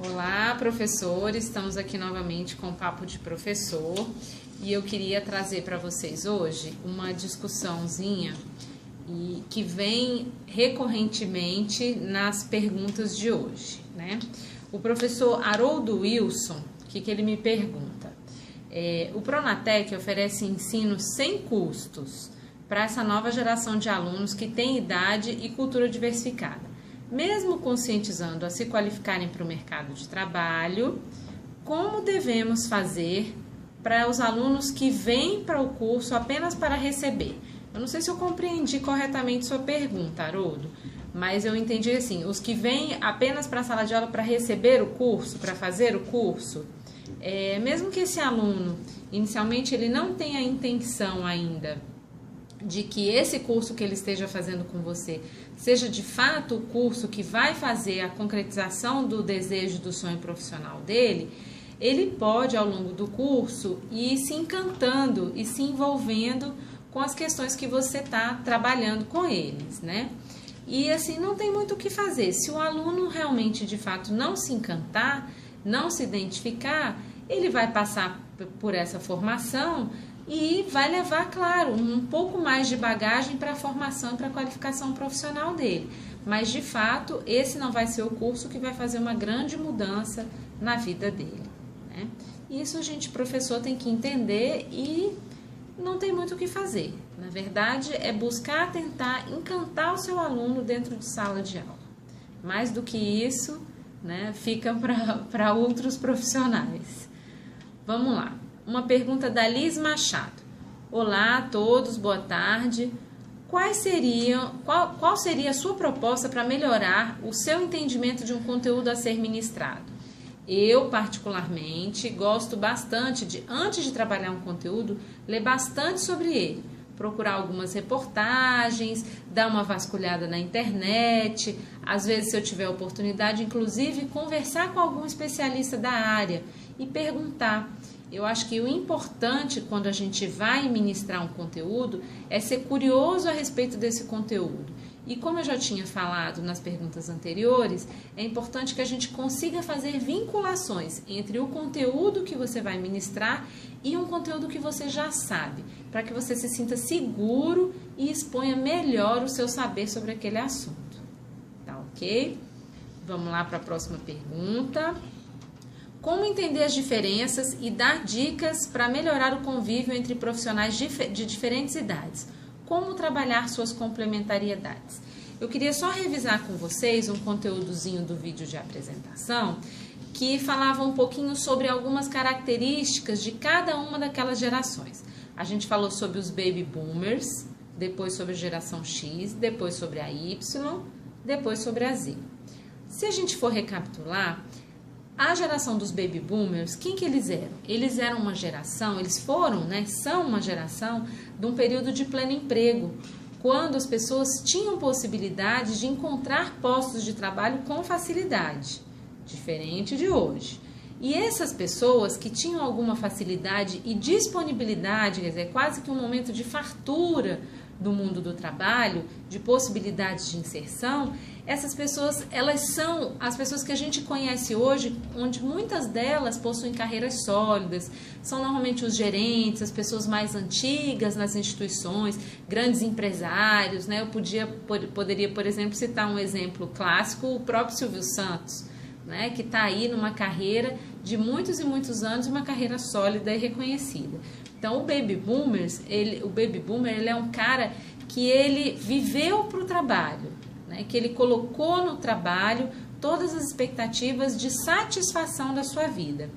Olá, professores! Estamos aqui novamente com o Papo de Professor e eu queria trazer para vocês hoje uma discussãozinha que vem recorrentemente nas perguntas de hoje, né? O professor Haroldo Wilson, o que ele me pergunta? O Pronatec oferece ensino sem custos para essa nova geração de alunos que tem idade e cultura diversificada. Mesmo conscientizando a se qualificarem para o mercado de trabalho, como devemos fazer para os alunos que vêm para o curso apenas para receber? Eu não sei se eu compreendi corretamente sua pergunta, Haroldo, mas eu entendi assim, os que vêm apenas para a sala de aula para receber o curso, para fazer o curso, mesmo que esse aluno, inicialmente, ele não tenha a intenção ainda de que esse curso que ele esteja fazendo com você seja de fato o curso que vai fazer a concretização do desejo do sonho profissional dele, ele pode ao longo do curso ir se encantando e se envolvendo com as questões que você está trabalhando com eles, né? E assim, não tem muito o que fazer. Se o aluno realmente de fato não se encantar, não se identificar, ele vai passar por essa formação e vai levar, claro, um pouco mais de bagagem para a formação e para a qualificação profissional dele. Mas, de fato, esse não vai ser o curso que vai fazer uma grande mudança na vida dele, né? Isso a gente, professor, tem que entender e não tem muito o que fazer. Na verdade, é buscar tentar encantar o seu aluno dentro de sala de aula. Mais do que isso, né, fica para outros profissionais. Vamos lá. Uma pergunta da Liz Machado. Olá a todos, boa tarde. Qual seria a sua proposta para melhorar o seu entendimento de um conteúdo a ser ministrado? Eu, particularmente, gosto bastante de, antes de trabalhar um conteúdo, ler bastante sobre ele. Procurar algumas reportagens, dar uma vasculhada na internet, às vezes, se eu tiver oportunidade, inclusive, conversar com algum especialista da área e perguntar. Eu acho que o importante quando a gente vai ministrar um conteúdo é ser curioso a respeito desse conteúdo. E como eu já tinha falado nas perguntas anteriores, é importante que a gente consiga fazer vinculações entre o conteúdo que você vai ministrar e um conteúdo que você já sabe, para que você se sinta seguro e exponha melhor o seu saber sobre aquele assunto. Tá ok? Vamos lá para a próxima pergunta. Como entender as diferenças e dar dicas para melhorar o convívio entre profissionais de diferentes idades? Como trabalhar suas complementariedades? Eu queria só revisar com vocês um conteúdozinho do vídeo de apresentação que falava um pouquinho sobre algumas características de cada uma daquelas gerações. A gente falou sobre os Baby Boomers, depois sobre a geração X, depois sobre a Y, depois sobre a Z. Se a gente for recapitular, a geração dos Baby Boomers, quem que eles eram? Eles eram uma geração, eles foram, né, são uma geração de um período de pleno emprego, quando as pessoas tinham possibilidade de encontrar postos de trabalho com facilidade, diferente de hoje. E essas pessoas que tinham alguma facilidade e disponibilidade, quer dizer, quase que um momento de fartura do mundo do trabalho, de possibilidades de inserção, essas pessoas, elas são as pessoas que a gente conhece hoje, onde muitas delas possuem carreiras sólidas, são normalmente os gerentes, as pessoas mais antigas nas instituições, grandes empresários, né? Eu poderia, por exemplo, citar um exemplo clássico, o próprio Silvio Santos, né? Que está aí numa carreira de muitos e muitos anos, uma carreira sólida e reconhecida. Então, o Baby Boomer, ele é um cara que ele viveu para o trabalho, né? Que ele colocou no trabalho todas as expectativas de satisfação da sua vida.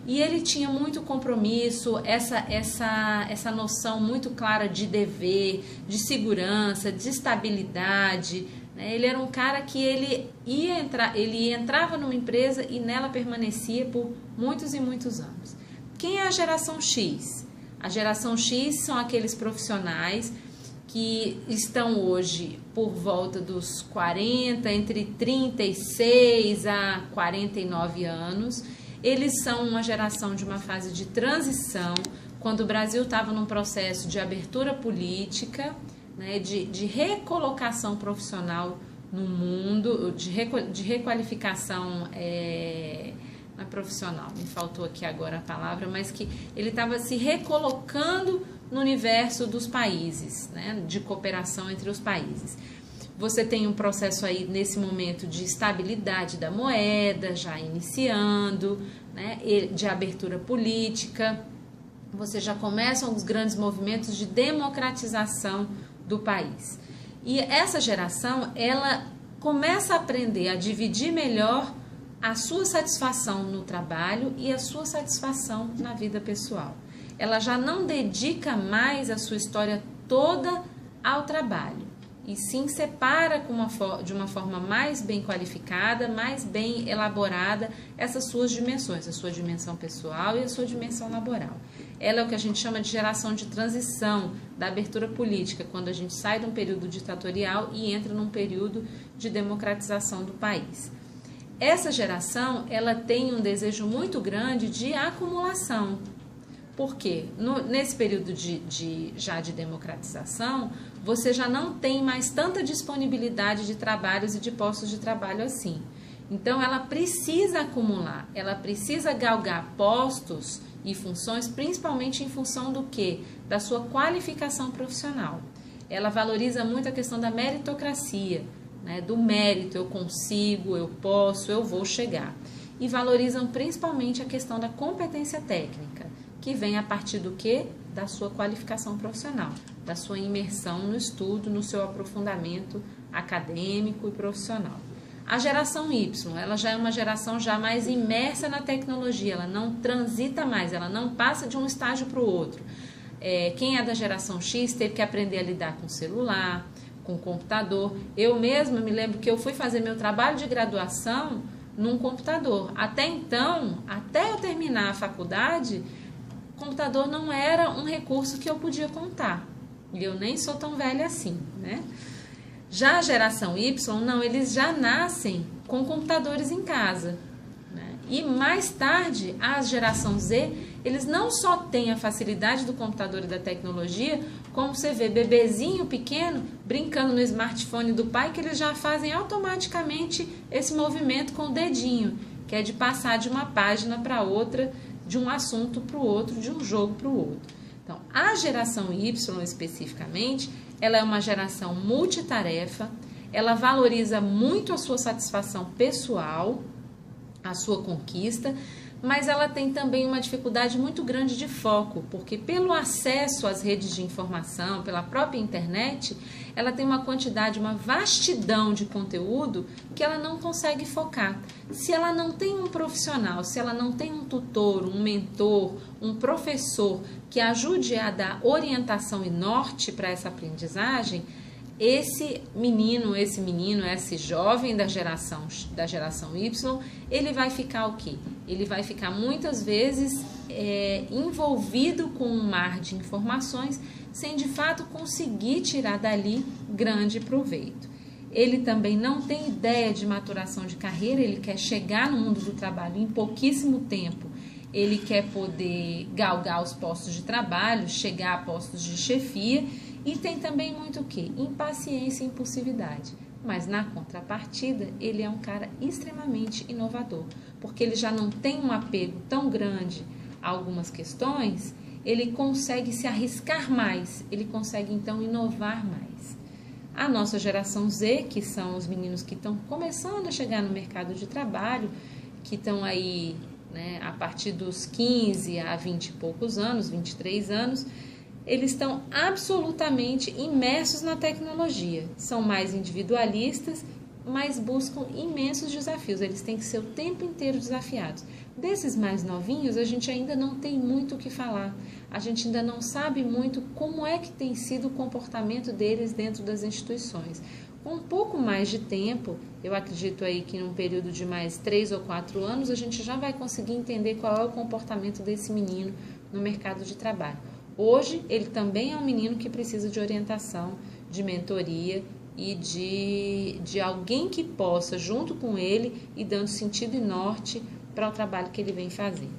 E ele tinha muito compromisso, essa noção muito clara de dever, de segurança, de estabilidade, né? Ele era um cara que ele entrava numa empresa e nela permanecia por muitos e muitos anos. Quem é a geração X? A geração X são aqueles profissionais que estão hoje por volta dos 40, entre 36 a 49 anos. Eles são uma geração de uma fase de transição, quando o Brasil estava num processo de abertura política, né, de recolocação profissional no mundo de requalificação não é profissional, me faltou aqui agora a palavra, mas que ele estava se recolocando no universo dos países, né, de cooperação entre os países. Você tem um processo aí nesse momento de estabilidade da moeda, já iniciando, né, de abertura política. Você já começam os grandes movimentos de democratização do país. E essa geração, ela começa a aprender a dividir melhor a sua satisfação no trabalho e a sua satisfação na vida pessoal. Ela já não dedica mais a sua história toda ao trabalho, e sim separa de uma forma mais bem qualificada, mais bem elaborada essas suas dimensões, a sua dimensão pessoal e a sua dimensão laboral. Ela é o que a gente chama de geração de transição da abertura política, quando a gente sai de um período ditatorial e entra num período de democratização do país. Essa geração, ela tem um desejo muito grande de acumulação. Por quê? Nesse período já de democratização, você já não tem mais tanta disponibilidade de trabalhos e de postos de trabalho assim. Então, ela precisa acumular, ela precisa galgar postos e funções, principalmente em função do quê? Da sua qualificação profissional. Ela valoriza muito a questão da meritocracia, né, do mérito, eu consigo, eu posso, eu vou chegar. E valorizam principalmente a questão da competência técnica, que vem a partir do quê? Da sua qualificação profissional, da sua imersão no estudo, no seu aprofundamento acadêmico e profissional. A geração Y, ela já é uma geração já mais imersa na tecnologia, ela não transita mais, ela não passa de um estágio para o outro. Quem é da geração X teve que aprender a lidar com celular, com computador. Eu mesma me lembro que eu fui fazer meu trabalho de graduação num computador. Até então, até eu terminar a faculdade, computador não era um recurso que eu podia contar. E eu nem sou tão velha assim, né? Já a geração Y, não, eles já nascem com computadores em casa, né? E mais tarde, a geração Z, eles não só têm a facilidade do computador e da tecnologia, como você vê bebezinho pequeno brincando no smartphone do pai, que eles já fazem automaticamente esse movimento com o dedinho, que é de passar de uma página para outra, de um assunto para o outro, de um jogo para o outro. Então, a geração Y especificamente, ela é uma geração multitarefa, ela valoriza muito a sua satisfação pessoal, a sua conquista, mas ela tem também uma dificuldade muito grande de foco, porque pelo acesso às redes de informação, pela própria internet, ela tem uma quantidade, uma vastidão de conteúdo que ela não consegue focar. Se ela não tem um profissional, se ela não tem um tutor, um mentor, um professor que ajude a dar orientação e norte para essa aprendizagem, esse jovem da geração Y, ele vai ficar o quê? Ele vai ficar muitas vezes envolvido com um mar de informações, sem de fato conseguir tirar dali grande proveito. Ele também não tem ideia de maturação de carreira, ele quer chegar no mundo do trabalho em pouquíssimo tempo, ele quer poder galgar os postos de trabalho, chegar a postos de chefia. E tem também muito o quê? Impaciência e impulsividade. Mas na contrapartida, ele é um cara extremamente inovador, porque ele já não tem um apego tão grande a algumas questões, ele consegue se arriscar mais, ele consegue então inovar mais. A nossa geração Z, que são os meninos que estão começando a chegar no mercado de trabalho, que estão aí, né, a partir dos 15 a 20 e poucos anos, 23 anos, eles estão absolutamente imersos na tecnologia. São mais individualistas, mas buscam imensos desafios. Eles têm que ser o tempo inteiro desafiados. Desses mais novinhos, a gente ainda não tem muito o que falar. A gente ainda não sabe muito como é que tem sido o comportamento deles dentro das instituições. Com um pouco mais de tempo, eu acredito aí que num período de mais 3 ou 4 anos, a gente já vai conseguir entender qual é o comportamento desse menino no mercado de trabalho. Hoje, ele também é um menino que precisa de orientação, de mentoria e de alguém que possa, junto com ele, ir dando sentido e norte para o trabalho que ele vem fazendo.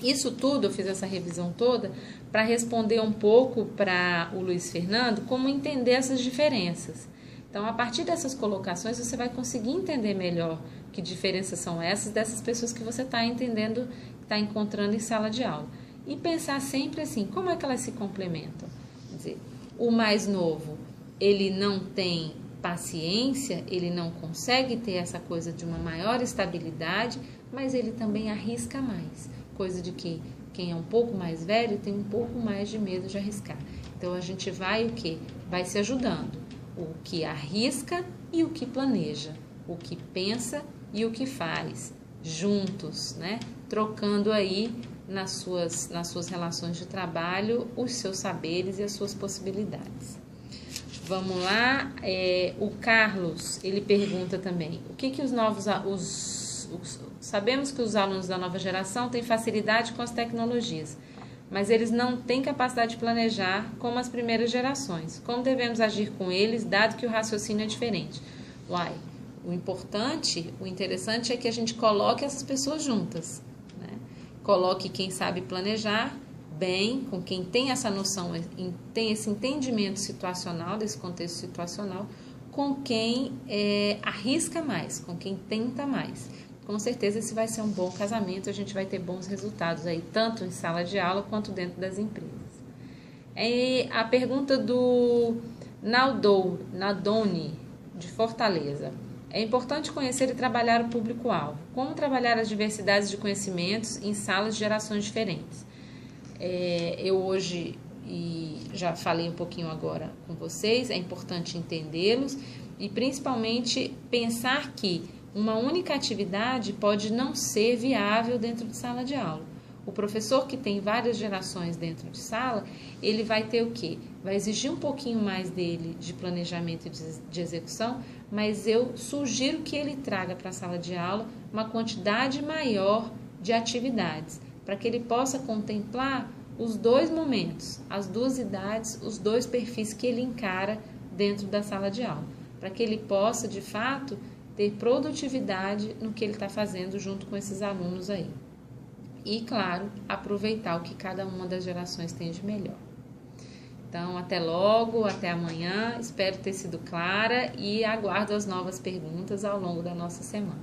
Isso tudo, eu fiz essa revisão toda para responder um pouco para o Luiz Fernando como entender essas diferenças. Então, a partir dessas colocações, você vai conseguir entender melhor que diferenças são essas dessas pessoas que você está entendendo, está encontrando em sala de aula. E pensar sempre assim, como é que elas se complementam? Quer dizer, o mais novo, ele não tem paciência, ele não consegue ter essa coisa de uma maior estabilidade, mas ele também arrisca mais, coisa de que quem é um pouco mais velho tem um pouco mais de medo de arriscar. Então a gente vai o quê? Vai se ajudando, o que arrisca e o que planeja, o que pensa e o que faz, juntos, né? Trocando aí nas suas relações de trabalho os seus saberes e as suas possibilidades. Vamos lá, o Carlos, ele pergunta também, o que os novos, sabemos que os alunos da nova geração têm facilidade com as tecnologias, mas eles não têm capacidade de planejar como as primeiras gerações. Como devemos agir com eles, dado que o raciocínio é diferente? Uai, o interessante é que a gente coloque essas pessoas juntas, né? Coloque quem sabe planejar bem, com quem tem essa noção, tem esse entendimento situacional, desse contexto situacional, com quem arrisca mais, com quem tenta mais. Com certeza esse vai ser um bom casamento, a gente vai ter bons resultados aí, tanto em sala de aula quanto dentro das empresas. E a pergunta do Naldoni, de Fortaleza. É importante conhecer e trabalhar o público-alvo. Como trabalhar as diversidades de conhecimentos em salas de gerações diferentes? Eu hoje, e já falei um pouquinho agora com vocês, é importante entendê-los e principalmente pensar que uma única atividade pode não ser viável dentro de sala de aula. O professor que tem várias gerações dentro de sala, ele vai ter o quê? Vai exigir um pouquinho mais dele de planejamento e de execução, mas eu sugiro que ele traga para a sala de aula uma quantidade maior de atividades, para que ele possa contemplar os dois momentos, as duas idades, os dois perfis que ele encara dentro da sala de aula, para que ele possa, de fato, ter produtividade no que ele está fazendo junto com esses alunos aí. E, claro, aproveitar o que cada uma das gerações tem de melhor. Então, até logo, até amanhã. Espero ter sido clara e aguardo as novas perguntas ao longo da nossa semana.